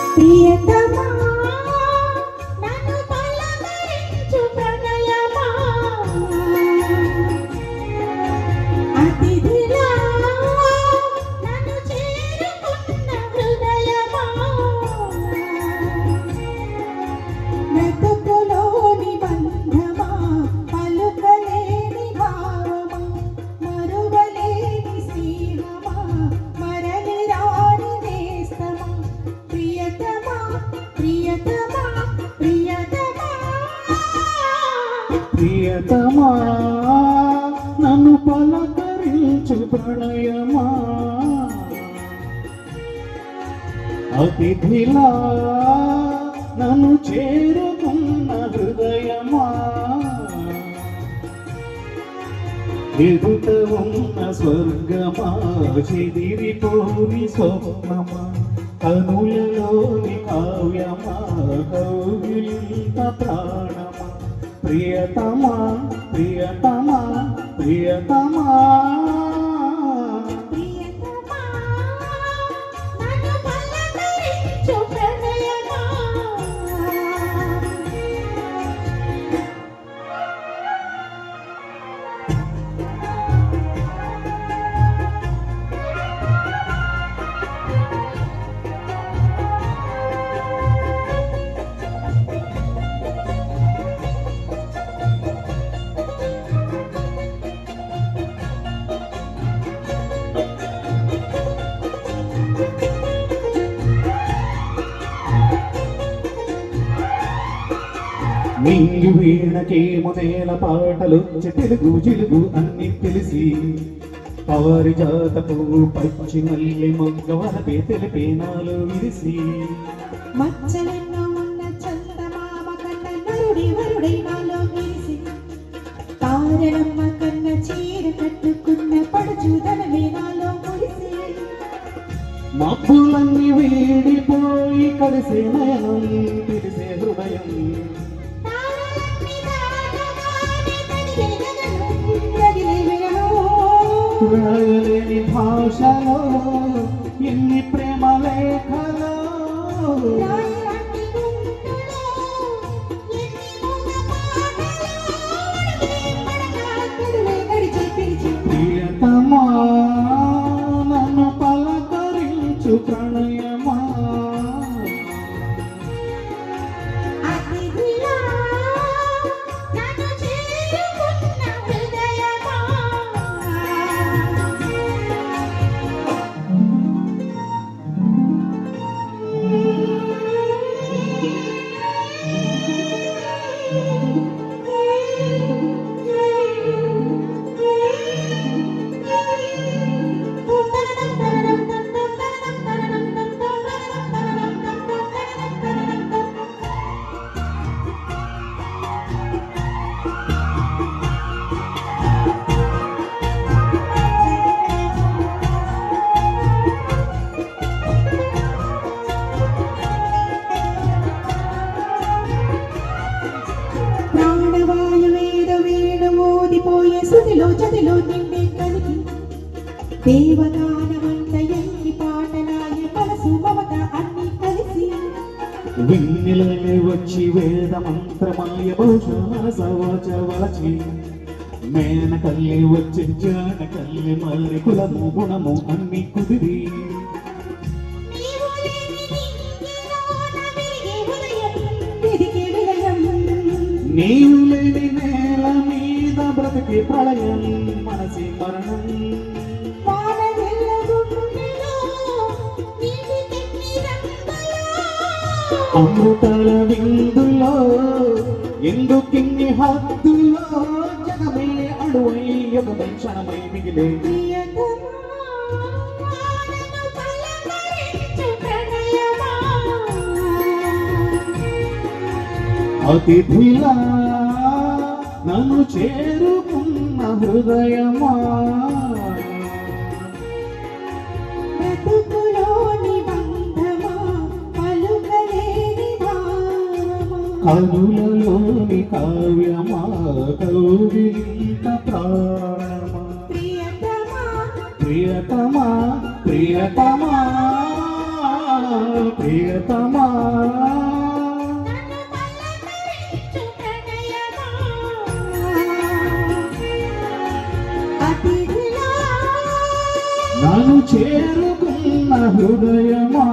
ప్రియతమా నన్ను పలకరించు ప్రణయమా అతిథిలా నన్ను చేరుకున్న హృదయమా బ్రతుకులోని బంధమా పలుకలేని భావమా మరువలేని స్నేహమా మరలి రాని నేస్తమా ప్రియతమా ప్రియతమా ప్రియతమా ప్రియతమా నన్ను పలకరించు ప్రణయమా అతిథిలా నన్ను చేరుకున్న హృదయమా ఎదుట ఉన్న స్వర్గమా చెదిరిపోని స్వప్నమా కనులలోని కావ్యమా కౌగిలింత ప్రాణమా ప్రియతమా ప్రియతమా ప్రియతమా ప్రియతమా నన్ను పలకరించు ప్రణయమా నింగి వీణకేము నేల పాటలు తెలుగు జిలుగు అన్ని తెలిసి పారిజాతపు పచ్చి మల్లి మొగ్గ వరపే తెలిపే నాలో విరిసి మచ్చలెన్నో ఉన్న చందమామ కన్న నరుడి వరుడై నాలో విరిసి తారలమ్మ కన్న చీర కట్టుకున్న పడుచుదనమే నాలో మురిసి మబ్బులన్నీ వీడిపోయి కలిసే నయనం తెలిసే హృదయం తారలన్నీ దాటగానే తడిగే గగనం రగిలే విరహం రాయలేని భాషలో ఎన్ని ప్రేమ లేఖలో రాయరాని గుండెలో ఎన్ని మూగ పాటలో అడుగులే గడిచే పిలిచి ప్రియతమా నన్ను పలకరించు ప్రణయమా అతిథిలా నన్ను చేరుకున్న హృదయమా ప్రాణవాయువేదో వేణు మోదిపోయే సుదిలో చదిలో నిండే కలిగి దేవగానమంత ఎన్ని పాటలాయ మనసు మమత అన్ని కలిసి వెన్నెలనే వచ్చి వేద మంత్రమాయ బహుశా మనసవాచ వాచి మేనకల్లి వచ్చి జానకల్లి మల్లి కులము గుణము అన్ని కుదిరి నీవు లేని నింగిలోన వెలిగే ఉదయం వెదికే విలయం నీవు లేని నేల మీద బ్రతికి ప్రళయం మనసి మరణం వానవెల్ల గుండెలో నీటి తెన్ని రంగులో అమృతల విందులో ఎందుకిన్ని హద్దులో జగమే అడువై యుగమై క్షణమై మిగిలే ప్రియతమా నన్ను పలకరించు ప్రణయమా అతిథిలా నన్ను చేరుకున్న హృదయమా బ్రతుకులోని బంధమా పలుకలేని భావమా కనులలోని కావ్యమా కౌగిలింత ప్రాణమా ప్రియతమా ప్రియతమా ప్రియతమా ప్రియతమా అతిథిలా నన్ను చేరుకున్న హృదయమా